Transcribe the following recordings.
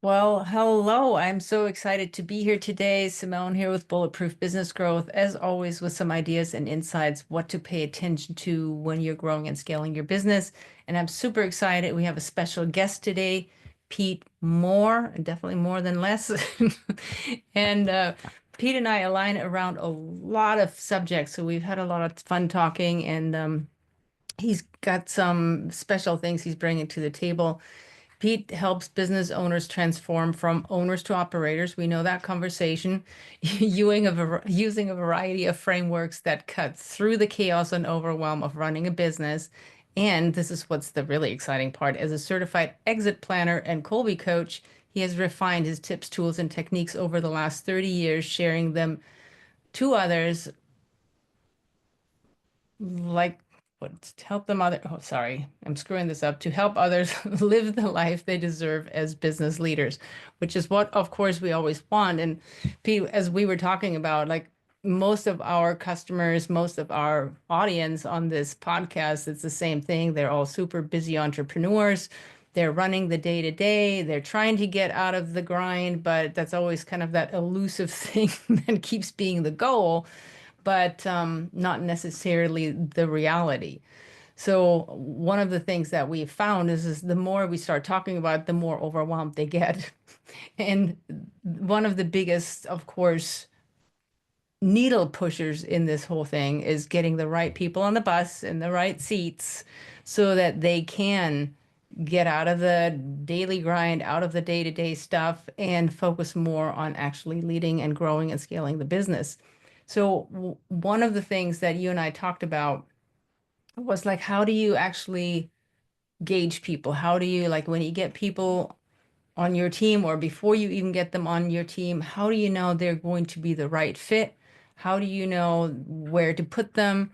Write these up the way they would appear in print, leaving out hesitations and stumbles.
Well, hello. I'm so excited to be here today. Simone here with Bulletproof Business Growth, as always, with some ideas and insights, what to pay attention to when you're growing and scaling your business. And I'm super excited. We have a special guest today, Pete Mohr, definitely more than less. And Pete and I align around a lot of subjects. So we've had a lot of fun talking, and he's got some special things he's bringing to the table. Pete helps business owners transform from owners to operators. We know that conversation, using a variety of frameworks that cut through the chaos and overwhelm of running a business. And this is what's the really exciting part. As a certified exit planner and Kolbe coach, he has refined his tips, tools, and techniques over the last 30 years, sharing them to others like what to help them other oh sorry, I'm screwing this up, to help others live the life they deserve as business leaders, which is what of course we always want. And Pete, as we were talking about, like most of our customers, most of our audience on this podcast, it's the same thing. They're all super busy entrepreneurs. They're running the day to day. They're trying to get out of the grind, but that's always kind of that elusive thing that keeps being the goal, but not necessarily the reality. So one of the things that we found is the more we start talking about it, the more overwhelmed they get. And one of the biggest, of course, needle pushers in this whole thing is getting the right people on the bus in the right seats so that they can get out of the daily grind, out of the day-to-day stuff, and focus more on actually leading and growing and scaling the business. So one of the things that you and I talked about was like, how do you actually gauge people? How do you, like, when you get people on your team or before you even get them on your team, how do you know they're going to be the right fit? How do you know where to put them?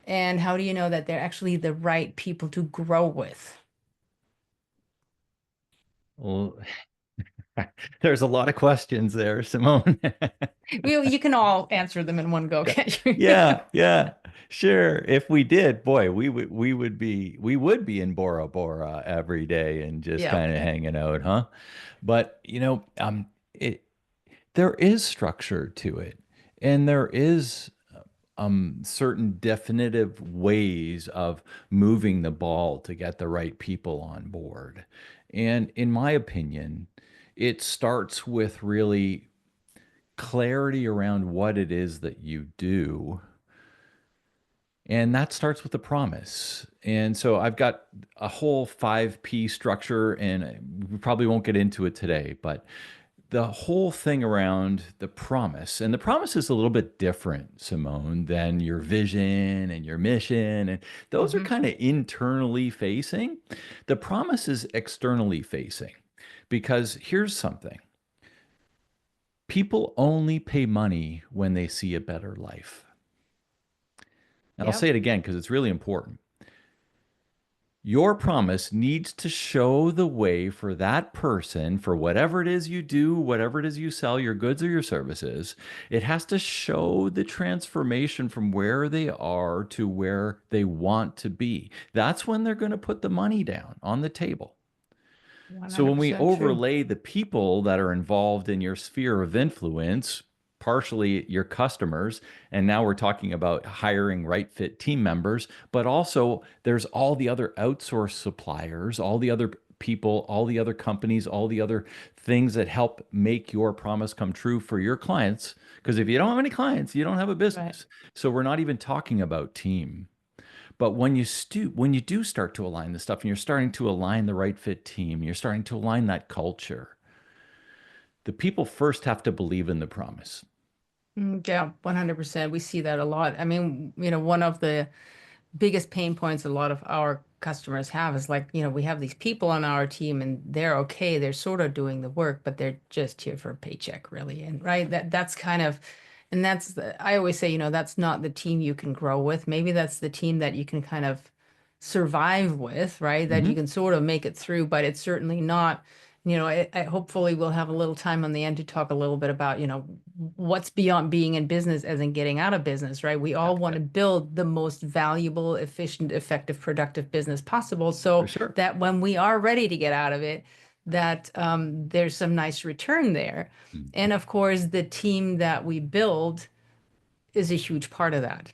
And how do you know that they're actually the right people to grow with? Well, there's a lot of questions there, Simone. You can all answer them in one go, Yeah, can't you? yeah, yeah. Sure. If we did, boy, we would be in Bora Bora every day and just Yeah. kind of hanging out, huh? But it there is structure to it, and there is certain definitive ways of moving the ball to get the right people on board. And in my opinion, it starts with really clarity around what it is that you do. And that starts with a promise. And so I've got a whole 5P structure, and we probably won't get into it today, but the whole thing around the promise, and the promise is a little bit different, Simone, than your vision and your mission. And those are Hmm. kind of internally facing. The promise is externally facing because here's something: people only pay money when they see a better life. And I'll Yep. say it again because it's really important. Your promise needs to show the way for that person, for whatever it is you do, whatever it is you sell, your goods or your services. It has to show the transformation from where they are to where they want to be. That's when they're going to put the money down on the table. So when we 100% true. overlay the people that are involved in your sphere of influence, partially your customers, and now we're talking about hiring right fit team members, but also there's all the other outsourced suppliers, all the other people, all the other companies, all the other things that help make your promise come true for your clients. Because if you don't have any clients, you don't have a Right. business. So we're not even talking about team. But when you do start to align the stuff and you're starting to align the right fit team, you're starting to align that culture, the people first have to believe in the promise. Yeah, 100%. We see that a lot. I mean, one of the biggest pain points a lot of our customers have is like, we have these people on our team and they're okay, they're sort of doing the work, but they're just here for a paycheck, really. And right, that's kind of, and I always say, that's not the team you can grow with. Maybe that's the team that you can kind of survive with, right? That you Hmm. can sort of make it through, but it's certainly not. I hopefully we'll have a little time on the end to talk a little bit about, what's beyond being in business as in getting out of business, right? We all want to build the most valuable, efficient, effective, productive business possible For so sure. that when we are ready to get out of it, that there's some nice return there. Mhm. And of course, the team that we build is a huge part of that.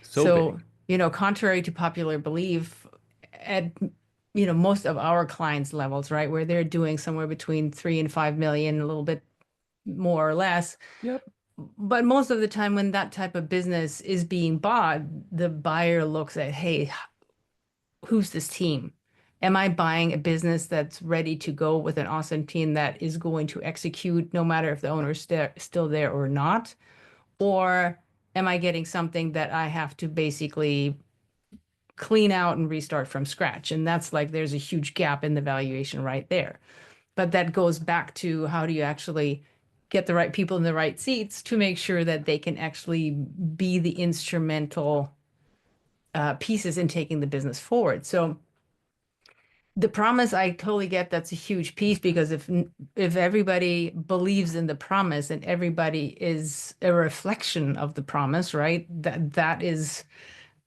So So, big. contrary to popular belief, at most of our clients' levels, right, where they're doing somewhere between 3 and 5 million, a little bit more or less. Yep. But most of the time, when that type of business is being bought, the buyer looks at, hey, who's this team? Am I buying a business that's ready to go with an awesome team that is going to execute no matter if the owner's still there or not? Or am I getting something that I have to basically clean out and restart from scratch? And that's like there's a huge gap in the valuation right there. But that goes back to how do you actually get the right people in the right seats to make sure that they can actually be the instrumental pieces in taking the business forward. So the promise, I totally get that's a huge piece because if everybody believes in the promise and everybody is a reflection of the promise, right? That is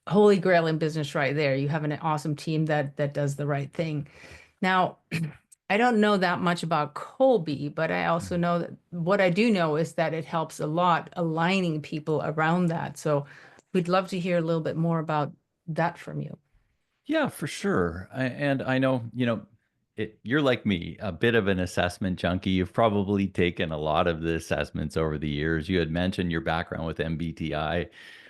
holy grail in business right there. You have an awesome team that does the right thing. Now, I don't know that much about Colby, but I also Mhm. know that what I do know is that it helps a lot aligning people around that. So we'd love to hear a little bit more about that from you. Yeah, for sure. And I know, you're like me, a bit of an assessment junkie. You've probably taken a lot of the assessments over the years. You had mentioned your background with MBTI,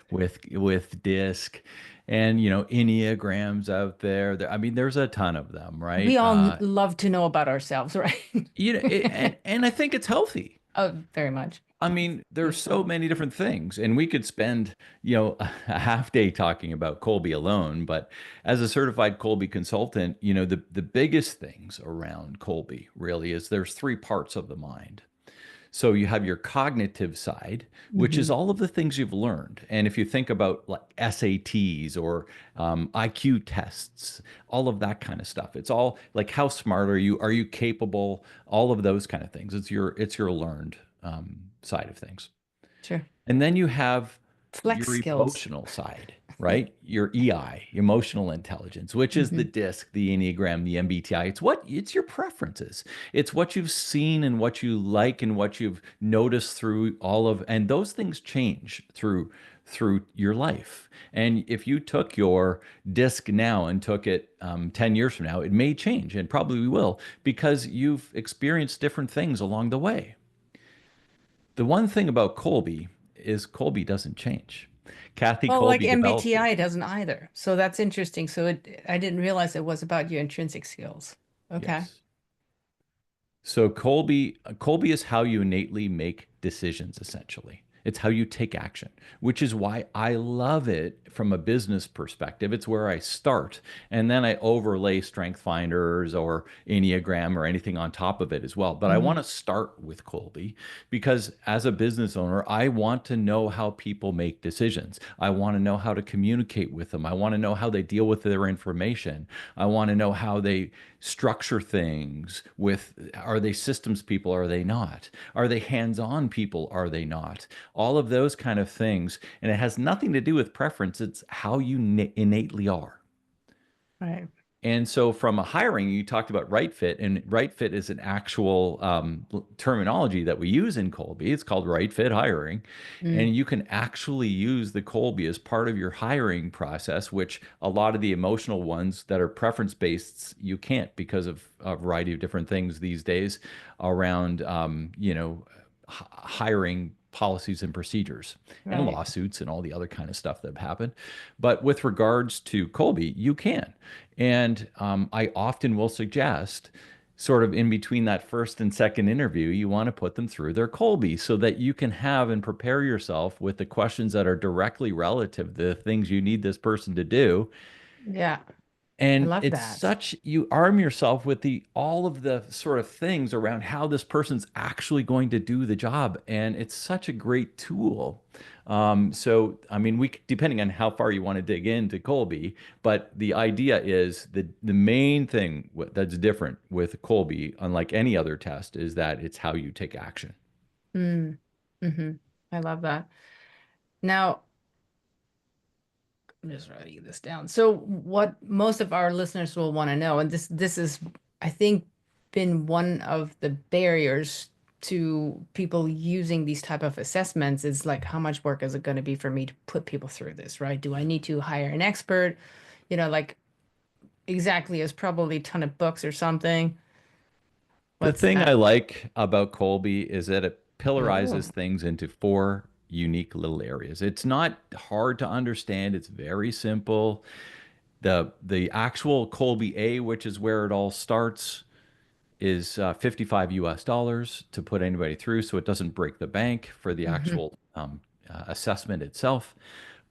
with DISC, and Enneagrams out there. I mean, there's a ton of them, right? We all love to know about ourselves, right? And I think it's healthy. Oh, very much. I mean, there's so Useful. many different things, and we could spend, a half day talking about Colby alone. But as a certified Colby consultant, the biggest things around Colby really is there's three parts of the mind. So you have your cognitive side, which is Hmm. all of the things you've learned. And if you think about like SATs or IQ tests, all of that kind of stuff, it's all like how smart are you? Are you capable? All of those kind of things. It's your learned side of things. Sure. And then you have Flex your skills. emotional side, right? Your EI, emotional intelligence, which is the Hmm. DISC, the Enneagram, the MBTI. It's your preferences. It's what you've seen and what you like and what you've noticed through and those things change through your life. And if you took your DISC now and took it 10 years from now, it may change and probably will because you've experienced different things along the way. The one thing about Colby is Colby doesn't change. Kathy Well, like Colby developed it. MBTI doesn't either. So that's interesting. So I didn't realize it was about your intrinsic skills. Okay. Yes. So Colby is how you innately make decisions, essentially. It's how you take action, which is why I love it from a business perspective. It's where I start, and then I overlay strength finders or Enneagram or anything on top of it as well. But I want Hmm. to start with Colby because as a business owner, I want to know how people make decisions. I want to know how to communicate with them. I want to know how they deal with their information. I want to know how they structure things with, are they systems people? Are they not? Are they hands-on people? Are they not? All of those kind of things. And it has nothing to do with preference. It's how you innately are. Right. And so, from a hiring, you talked about right fit, and right fit is an actual terminology that we use in Colby. It's called right fit hiring. Mm. And you can actually use the Colby as part of your hiring process, which a lot of the emotional ones that are preference based, you can't because of a variety of different things these days around, hiring policies and procedures and Right. lawsuits and all the other kind of stuff that have happened. But with regards to Colby, you can. And I often will suggest, sort of in between that first and second interview, you want to put them through their Colby so that you can have and prepare yourself with the questions that are directly relative to the things you need this person to do. Yeah. I And love it's that. such, you arm yourself with the all of the sort of things around how this person's actually going to do the job. And it's such a great tool. So, I mean, depending on how far you want to dig into Colby, but the idea is the main thing that's different with Colby, unlike any other test, is that it's how you take action. Mm. Hmm. I love that. Now, I'm just writing this down. So what most of our listeners will want to know, and this is, I think, been one of the barriers to people using these type of assessments is like, how much work is it going to be for me to put people through this, right? Do I need to hire an expert? Like exactly, it's probably a ton of books or something. The What's thing I that? like about Colby is that it pillarizes Oh. things into four unique little areas. It's not hard to understand. It's very simple. The actual Colby A, which is where it all starts, is 55 US dollars to put anybody through, so it doesn't break the bank for the Hmm. actual assessment itself.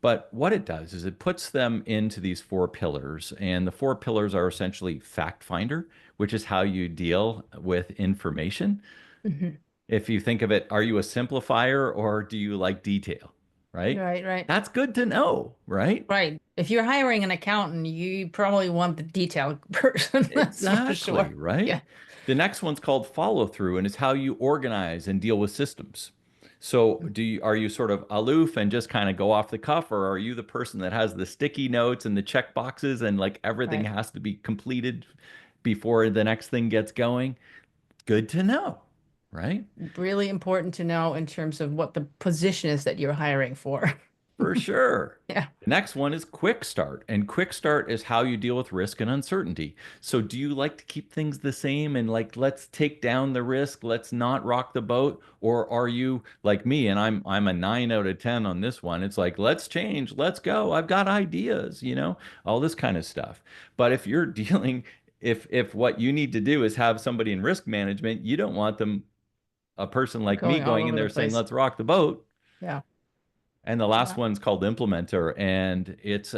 But what it does is it puts them into these four pillars, and the four pillars are essentially fact finder, which is how you deal with information. Hmm. If you think of it, are you a simplifier or do you like detail? Right? Right, right. That's good to know, right? Right. If you're hiring an accountant, you probably want the detailed person, that's for Exactly, sure. right? Yeah. The next one's called follow through, and it's how you organize and deal with systems. So, are you sort of aloof and just kind of go off the cuff, or are you the person that has the sticky notes and the check boxes and like everything Right. has to be completed before the next thing gets going? Good to know, right? Really important to know in terms of what the position is that you're hiring for. For sure. Yeah. The next one is quick start. And quick start is how you deal with risk and uncertainty. So do you like to keep things the same and like let's take down the risk, let's not rock the boat? Or are you like me and I'm a 9 out of 10 on this one. It's like let's change, let's go. I've got ideas, all this kind of stuff. But if you're dealing if what you need to do is have somebody in risk management, you don't want them a person like me Going all going in over the there saying place. let's rock the boat. Yeah. And the last Yeah. one's called Implementer. And it's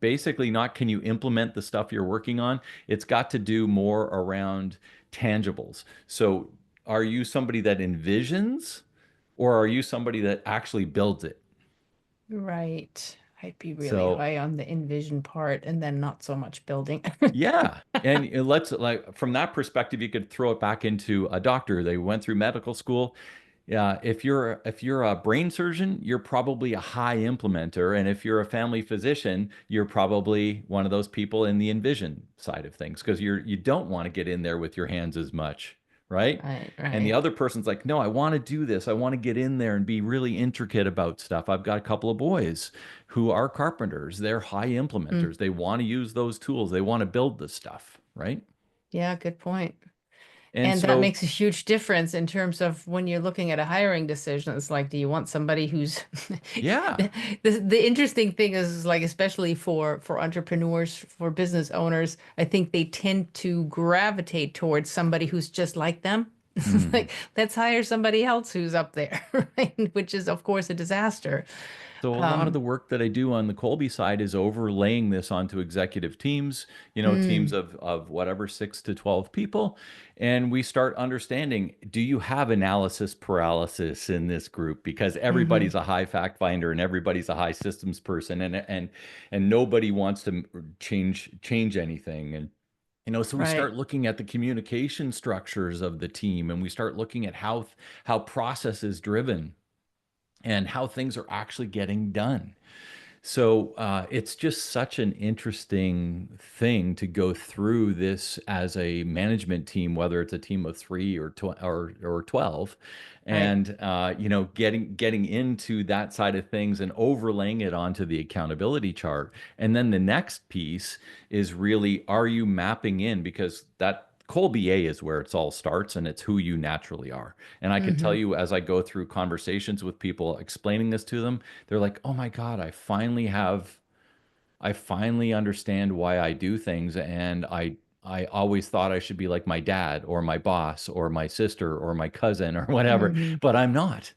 basically not can you implement the stuff you're working on? It's got to do more around tangibles. So are you somebody that envisions or are you somebody that actually builds it? Right. I'd be really So high on the envision part and then not so much building. yeah. And let's like from that perspective, you could throw it back into a doctor. They went through medical school. Yeah, if you're a brain surgeon, you're probably a high implementer, and if you're a family physician, you're probably one of those people in the envision side of things because you don't want to get in there with your hands as much, right? Right, And the right. other person's like, no, I want to do this. I want to get in there and be really intricate about stuff. I've got a couple of boys who are carpenters. They're high Mm. implementers. They want to use those tools. They want to build the stuff, right? Yeah, good point. And And that so, makes a huge difference in terms of when you're looking at a hiring decision. It's like, do you want somebody who's yeah. the interesting thing is like, especially for entrepreneurs, for business owners, I think they tend to gravitate towards somebody who's just like them. Mhm. Like, let's hire somebody else who's up there, right? Which is, of course, a disaster. So a lot of Um, the work that I do on the Colby side is overlaying this onto executive teams, teams mm, of whatever 6 to 12 people. And we start understanding, do you have analysis paralysis in this group? Because everybody's hmm. a high fact finder and everybody's a high systems person and nobody wants to change anything. And so we Right. start looking at the communication structures of the team and we start looking at how process is driven and how things are actually getting done. So it's just such an interesting thing to go through this as a management team, whether it's a team of three or 12, Right. and getting into that side of things and overlaying it onto the accountability chart. And then the next piece is really, are you mapping in because that Colby A is where it's all starts and it's who you naturally are. And I can tell Hmm. you as I go through conversations with people explaining this to them, they're like, "Oh my God, I finally understand why I do things and I always thought I should be like my dad or my boss or my sister or my cousin or whatever, Hmm. but I'm not."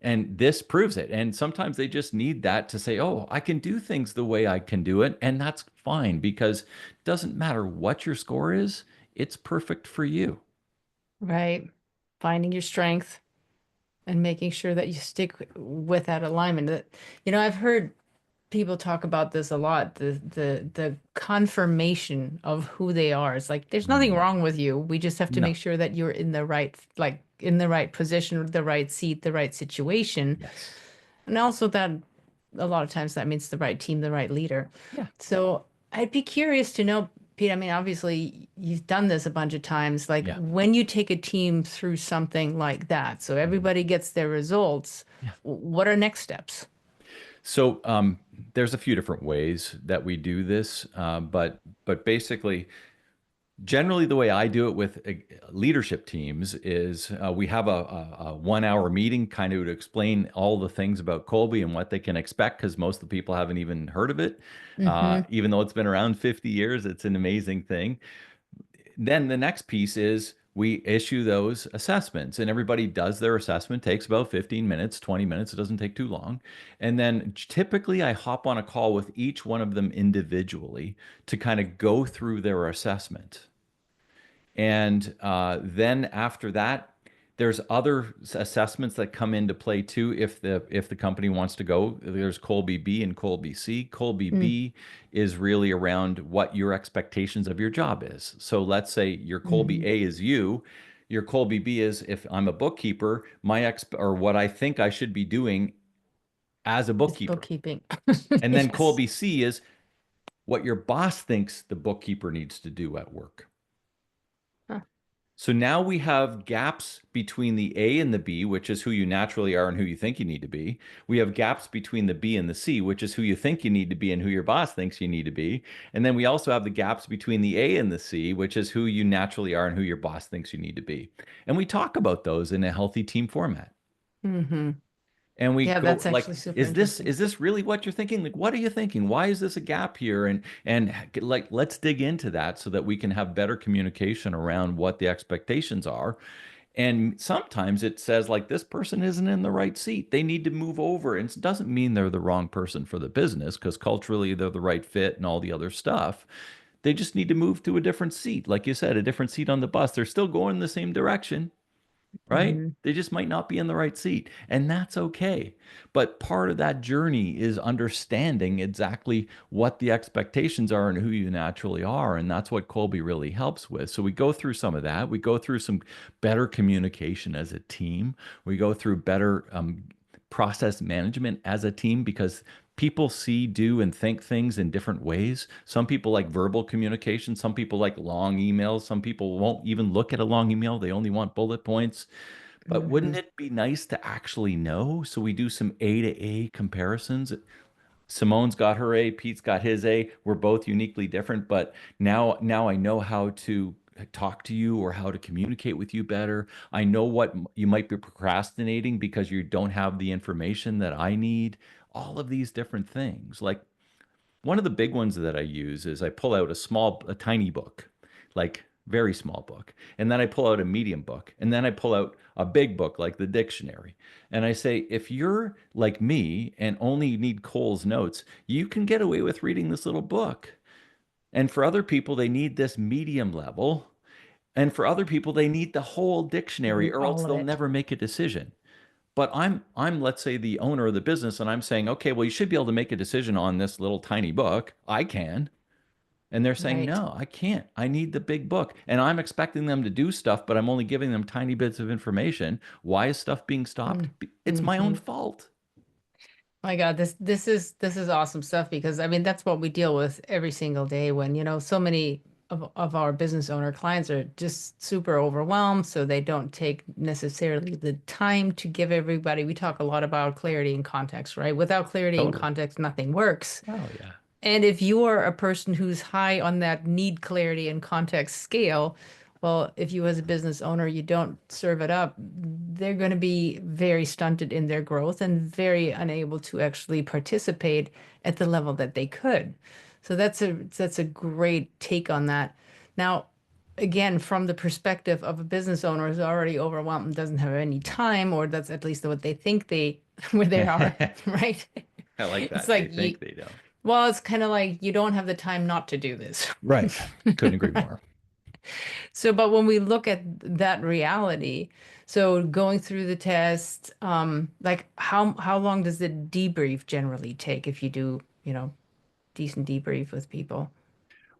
And this proves it. And sometimes they just need that to say, "Oh, I can do things the way I can do it." And that's fine because it doesn't matter what your score is, it's perfect for you. Right. Finding your strength and making sure that you stick with that alignment. I've heard people talk about this a lot, the confirmation of who they are. It's like there's nothing Mm, wrong with you. We just have to make no. sure that you're in the right, like in the right position, the right seat, the right situation. Yes. And also that a lot of times that means the right team, the right leader. Yeah. So I'd be curious to know, Pete, I mean, obviously you've done this a bunch of times. Like Yeah. when you take a team through something like that, so Mhm. everybody gets their results, Yeah. what are next steps? So there's a few different ways that we do this, but basically, generally the way I do it with leadership teams is we have a 1 hour meeting kind of to explain all the things about Colby and what they can expect because most of the people haven't even heard of it. Mm-hmm. Even though it's been around 50 years, it's an amazing thing. Then the next piece is we issue those assessments and everybody does their assessment, takes about 15 minutes, 20 minutes, it doesn't take too long. And then typically I hop on a call with each one of them individually to kind of go through their assessment. And then after that, there's other assessments that come into play too. If the company wants to go, there's Colby B and Colby C. Colby B is really around what your expectations of your job is. So let's say your Colby Mm-hmm. A is you. Your Colby B is if I'm a bookkeeper, or what I think I should be doing as a It's bookkeeper. bookkeeping. And then Yes. Colby C is what your boss thinks the bookkeeper needs to do at work. Huh. So now we have gaps between the A and the B, which is who you naturally are and who you think you need to be. We have gaps between the B and the C, which is who you think you need to be and who your boss thinks you need to be. And then we also have the gaps between the A and the C, which is who you naturally are and who your boss thinks you need to be. And we talk about those in a healthy team format. Mm-hmm. And we Yeah, go that's like, actually super is this interesting. is this really what you're thinking? Like, what are you thinking? Why is this a gap here? And like, let's dig into that so that we can have better communication around what the expectations are. And sometimes it says like this person isn't in the right seat. They need to move over. And it doesn't mean they're the wrong person for the business because culturally they're the right fit and all the other stuff. They just need to move to a different seat. Like you said, a different seat on the bus. They're still going in the same direction, right? Mm-hmm. They just might not be in the right seat, and that's okay. But part of that journey is understanding exactly what the expectations are and who you naturally are. And that's what Colby really helps with. So we go through some of that. We go through some better communication as a team. We go through better process management as a team because people see, do, and think things in different ways. Some people like verbal communication. Some people like long emails. Some people won't even look at a long email. They only want bullet points. But Mm-hmm. wouldn't it be nice to actually know? So we do some A to A comparisons. Simone's got her A, Pete's got his A. We're both uniquely different, but now I know how to talk to you or how to communicate with you better. I know what you might be procrastinating because you don't have the information that I need. All of these different things. Like one of the big ones that I use is I pull out a tiny book, like very small book, and then I pull out a medium book, and then I pull out a big book like the dictionary. And I say, if you're like me and only need Cole's notes, you can get away with reading this little book. And for other people, they need this medium level. And for other people, they need the whole dictionary, or else All of they'll it. never make a decision. But I'm let's say the owner of the business and I'm saying, "Okay, well you should be able to make a decision on this little tiny book. I can." And they're saying, Right. "No, I can't. I need the big book." And I'm expecting them to do stuff, but I'm only giving them tiny bits of information. Why is stuff being stopped? It's my own Mm-hmm. fault. My God, this is awesome stuff because I mean that's what we deal with every single day when, so many of our business owner clients are just super overwhelmed, so they don't take necessarily the time to give everybody. We talk a lot about clarity and context, right? Without clarity and Totally. context, nothing works. Oh yeah. And if you are a person who's high on that need clarity and context scale, well, if you as a business owner, you don't serve it up, they're going to be very stunted in their growth and very unable to actually participate at the level that they could. So that's a great take on that. Now, again, from the perspective of a business owner who's already overwhelmed and doesn't have any time, or that's at least what they think they where they are, right? I like It's that. They like you think they don't. well, it's kind of like you don't have the time not to do this. Right. Couldn't agree more. So, but when we look at that reality, so going through the test, like how long does the debrief generally take if you do, decent debrief with people? Like,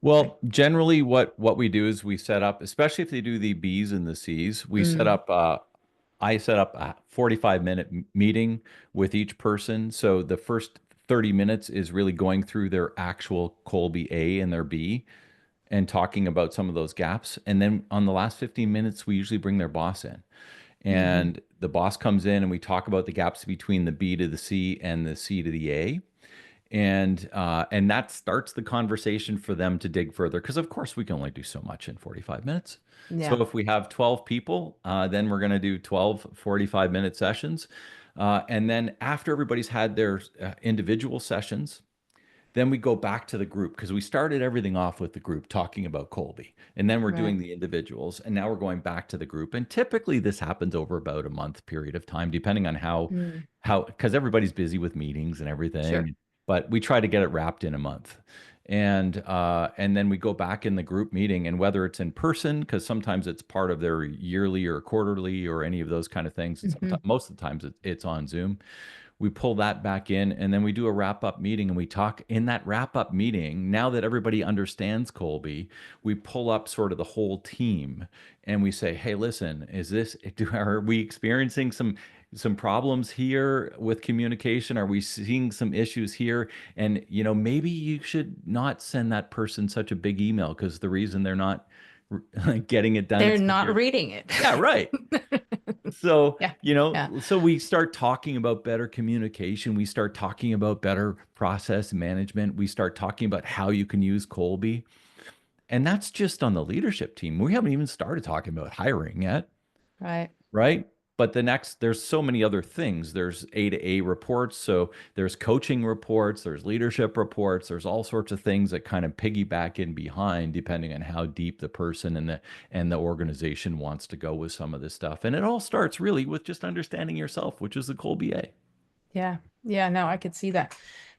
Well, generally, what we do is we set up, especially if they do the B's and the C's, we set mm, up. I set up a 45-minute meeting with each person. So the first 30 minutes is really going through their actual Colby A and their B, and talking about some of those gaps. And then on the last 15 minutes, we usually bring their boss in. Hmm. And the boss comes in and we talk about the gaps between the B to the C and the C to the A. And that starts the conversation for them to dig further because of course we can only do so much in 45 minutes. So Yeah. if we have 12 people, then we're going to do 12 45-minute sessions. And then after everybody's had their individual sessions, then we go back to the group because we started everything off with the group talking about Colby, and then we're Right. doing the individuals, and now we're going back to the group. And typically this happens over about a month period of time, depending on Mm. how because everybody's busy with meetings and Sure. everything. But we try to get it wrapped in a month. And then we go back in the group meeting, and whether it's in person, because sometimes it's part of their yearly or quarterly or any of those kind of things, and Hmm. sometimes most of the times it's on Zoom. We pull that back in, and then we do a wrap up meeting, and we talk in that wrap up meeting. Now that everybody understands Colby, we pull up sort of the whole team and we say, hey, listen, are we experiencing some problems here with communication? Are we seeing some issues here? And maybe you should not send that person such a big email because the reason they're not getting it done, They're it's because not you're, reading it. yeah, right. So, Yeah. Yeah. so we start talking about better communication. We start talking about better process management. We start talking about how you can use Colby. And that's just on the leadership team. We haven't even started talking about hiring yet, Right. right? But there's so many other things. There's A to A reports. So there's coaching reports, there's leadership reports, there's all sorts of things that kind of piggyback in behind, depending on how deep the person and the organization wants to go with some of this stuff. And it all starts really with just understanding yourself, which is the Colby A. Yeah. Yeah. No, I could see that.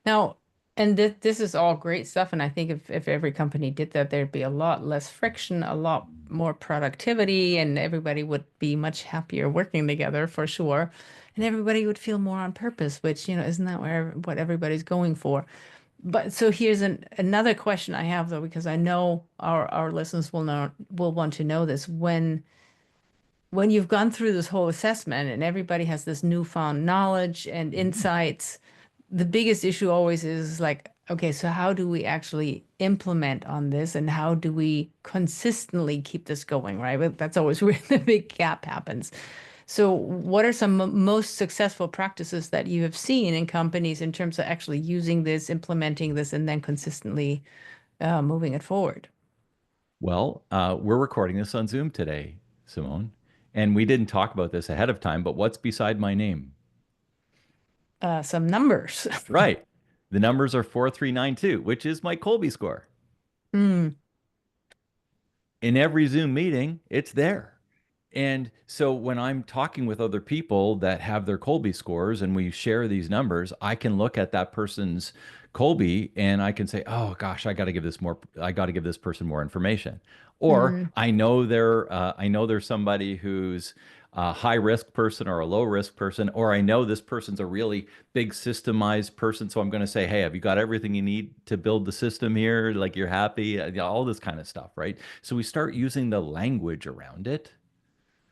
Now, and this is all great stuff. And I think if every company did that, there'd be a lot less friction, a lot more productivity, and everybody would be much happier working together for sure. And everybody would feel more on purpose, which, isn't that what everybody's going for? But so here's another question I have though, because I know our listeners will want to know this. When you've gone through this whole assessment and everybody has this newfound knowledge and Mhm. insights, the biggest issue always is like, okay, so how do we actually implement on this and how do we consistently keep this going, right? But that's always where the big gap happens. So, what are some most successful practices that you have seen in companies in terms of actually using this, implementing this, and then consistently moving it forward? Well, we're recording this on Zoom today, Simone. And we didn't talk about this ahead of time, but what's beside my name? Some numbers. Right. The numbers are 4392, which is my Colby score. Mm, In every Zoom meeting, it's there. And so when I'm talking with other people that have their Colby scores and we share these numbers, I can look at that person's Colby and I can say, "Oh gosh, I got to give this person more information." Or mm, I know there's somebody who's a high risk person or a low risk person, or I know this person's a really big systemized person, so I'm going to say, "Hey, have you got everything you need to build the system here? Like you're happy?" All this kind of stuff, right? So we start using the language around it,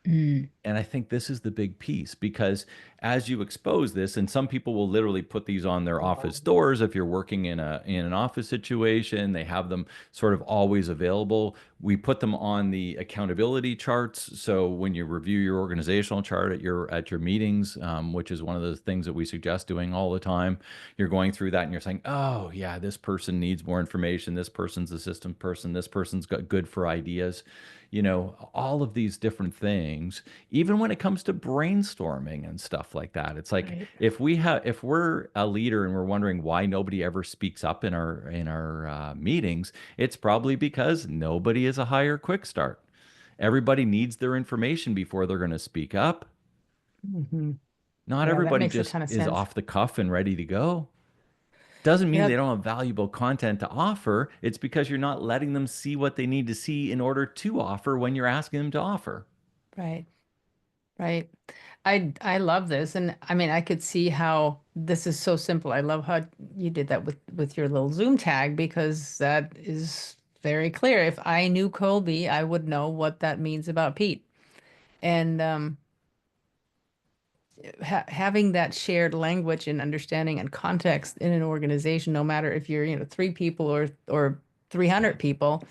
mm. and I think this is the big piece because as you expose this, and some people will literally put these on their office doors if you're working in an office situation, they have them sort of always available. We put them on the accountability charts. So when you review your organizational chart at your meetings, which is one of the things that we suggest doing all the time, you're going through that and you're saying, oh yeah, this person needs more information. This person's the system person. This person's got good for ideas. All of these different things, even when it comes to brainstorming and stuff like that. It's like Right. if we're a leader and we're wondering why nobody ever speaks up in our meetings, it's probably because nobody is a hire quick start. Everybody needs their information before they're going to speak up. Hmm. Not Yeah, that everybody makes a just ton of is sense. off the cuff and ready to go. Doesn't mean they Yep. don't have valuable content to offer. It's because you're not letting them see what they need to see in order to offer when you're asking them to offer. Right. Right. I love this. And I mean, I could see how this is so simple. I love how you did that with your little Zoom tag because that is very clear. If I knew Colby, I would know what that means about Pete. And having that shared language and understanding and context in an organization, no matter if you're, 3 people or 300 people,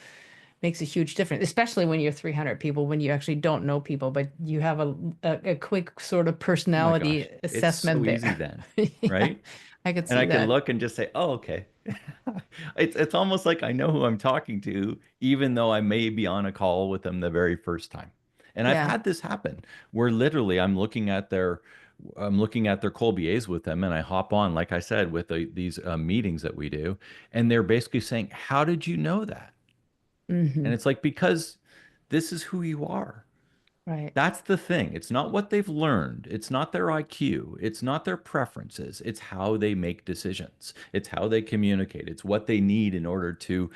makes a huge difference, especially when you're 300 people, when you actually don't know people, but you have a quick sort of Oh my personality gosh, it's assessment so easy there. then, Yeah, right? I could And see I can that. look and just say, "Oh, okay." It's almost like I know who I'm talking to, even though I may be on a call with them the very first time. And I've Yeah. had this happen where literally I'm looking at their Colbiers with them, and I hop on, like I said, with these meetings that we do, and they're basically saying, "How did you know that?" And Hmm. it's like, because this is who you are. Right. That's the thing. It's not what they've learned. It's not their IQ. It's not their preferences. It's how they make decisions. It's how they communicate. It's what they need in order to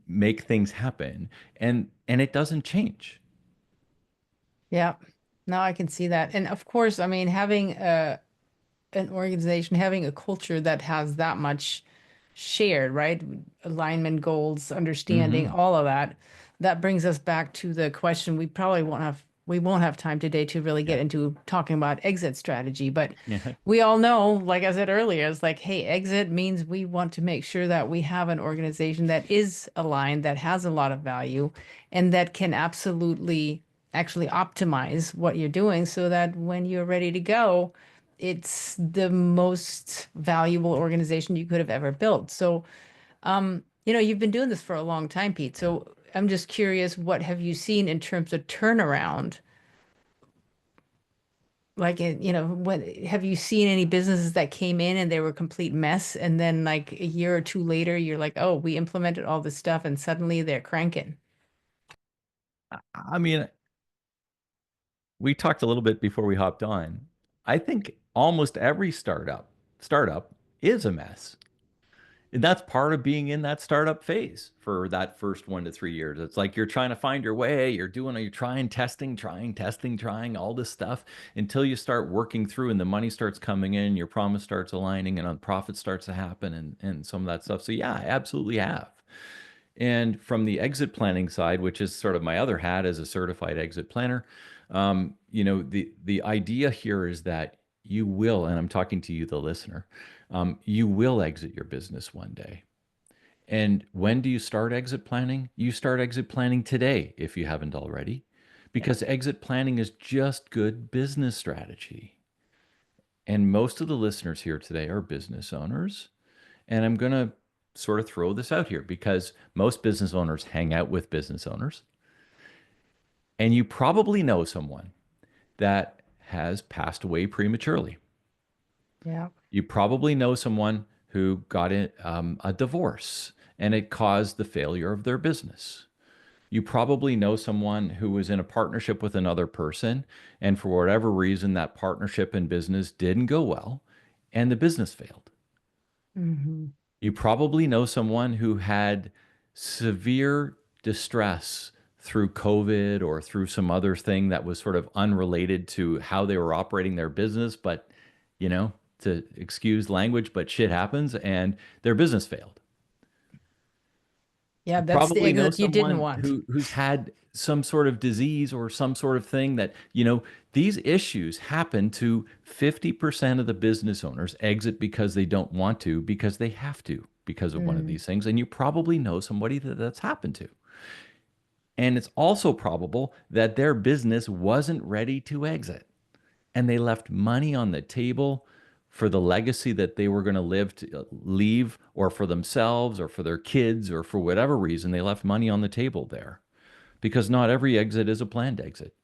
make things happen. And it doesn't change. Yeah. No, I can see that. And of course, I mean, having an organization, having a culture that has that much shared, right? Alignment, goals, understanding, Hmm. all of that. That brings us back to the question we won't have time today to really get Yeah. into talking about exit strategy, but Yeah. we all know, like I said earlier, it's like, hey, exit means we want to make sure that we have an organization that is aligned, that has a lot of value, and that can absolutely actually optimize what you're doing so that when you're ready to go, it's the most valuable organization you could have ever built. So, you've been doing this for a long time, Pete. Yeah. So I'm just curious, what have you seen in terms of turnaround? Like, what have you seen any businesses that came in and they were a complete mess, and then like a year or two later, you're like, oh, we implemented all this stuff, and suddenly they're cranking. I mean, we talked a little bit before we hopped on. I think almost every startup is a mess. And that's part of being in that startup phase for that first 1 to 3 years. It's like you're trying to find your way, you're trying, testing, trying all this stuff until you start working through and the money starts coming in, your promise starts aligning, and profit starts to happen, and some of that stuff. So yeah, I absolutely have. And from the exit planning side, which is sort of my other hat as a certified exit planner, the idea here is that you will, and I'm talking to you, the listener, you will exit your business one day. And when do you start exit planning? You start exit planning today if you haven't already, Yeah. because exit planning is just good business strategy. And most of the listeners here today are business owners. And I'm going to sort of throw this out here because most business owners hang out with business owners. And you probably know someone that has passed away prematurely. Yeah. You probably know someone who got a divorce and it caused the failure of their business. You probably know someone who was in a partnership with another person, and for whatever reason, that partnership and business didn't go well and the business failed. Hmm. You probably know someone who had severe distress through COVID or through some other thing that was sort of unrelated to how they were operating their business, but to excuse language, but shit happens and their business failed. Yeah, You that's the probably know exit you didn't someone want. who's had some sort of disease or some sort of thing that, these issues happen to 50% of the business owners exit because they don't want to, because they have to, because of one of Mm. these things. And you probably know somebody that's happened to. And it's also probable that their business wasn't ready to exit and they left money on the table for the legacy that they were going to leave, or for themselves or for their kids, or for whatever reason they left money on the table there, because not every exit is a planned exit.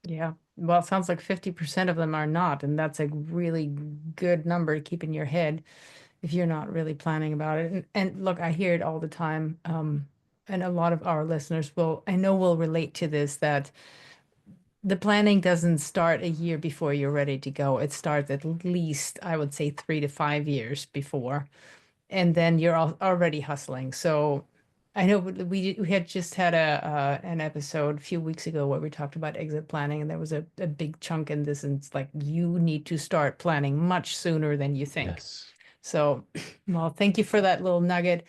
Yeah. Well, it sounds like 50% of them are not, and that's a really good number to keep in your head if you're not really planning about it. And look, I hear it all the time. And a lot of our listeners I know will relate to this, that the planning doesn't start a year before you're ready to go. It starts at least, I would say, 3 to 5 years before, and then you're already hustling. So I know we had just had an episode a few weeks ago where we talked about exit planning, and there was a big chunk in this, and it's like you need to start planning much sooner than you think. Yes. So, well, thank you for that little nugget.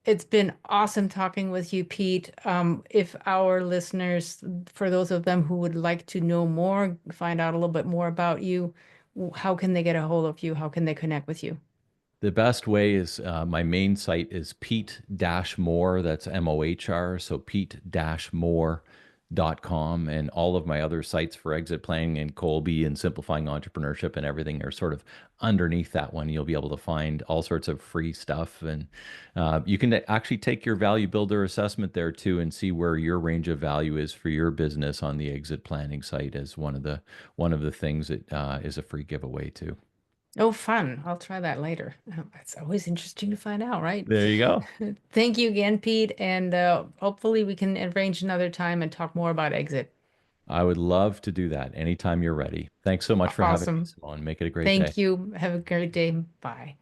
It's been awesome talking with you, Pete. If our listeners, for those of them who would like to know more, find out a little bit more about you, how can they get a hold of you? How can they connect with you? The best way is my main site is Pete Mohr. That's Mohr. So Pete Mohr.com. And all of my other sites for exit planning and Kolbe and simplifying entrepreneurship and everything are sort of underneath that one. You'll be able to find all sorts of free stuff. And you can actually take your value builder assessment there too and see where your range of value is for your business on the exit planning site as one of the things that is a free giveaway too. Oh, fun. I'll try that later. It's always interesting to find out, right? There you go. Thank you again, Pete. And hopefully we can arrange another time and talk more about exit. I would love to do that anytime you're ready. Thanks so much for having me, Awesome. Simone. Make it a great day. Thank you. Have a great day. Bye.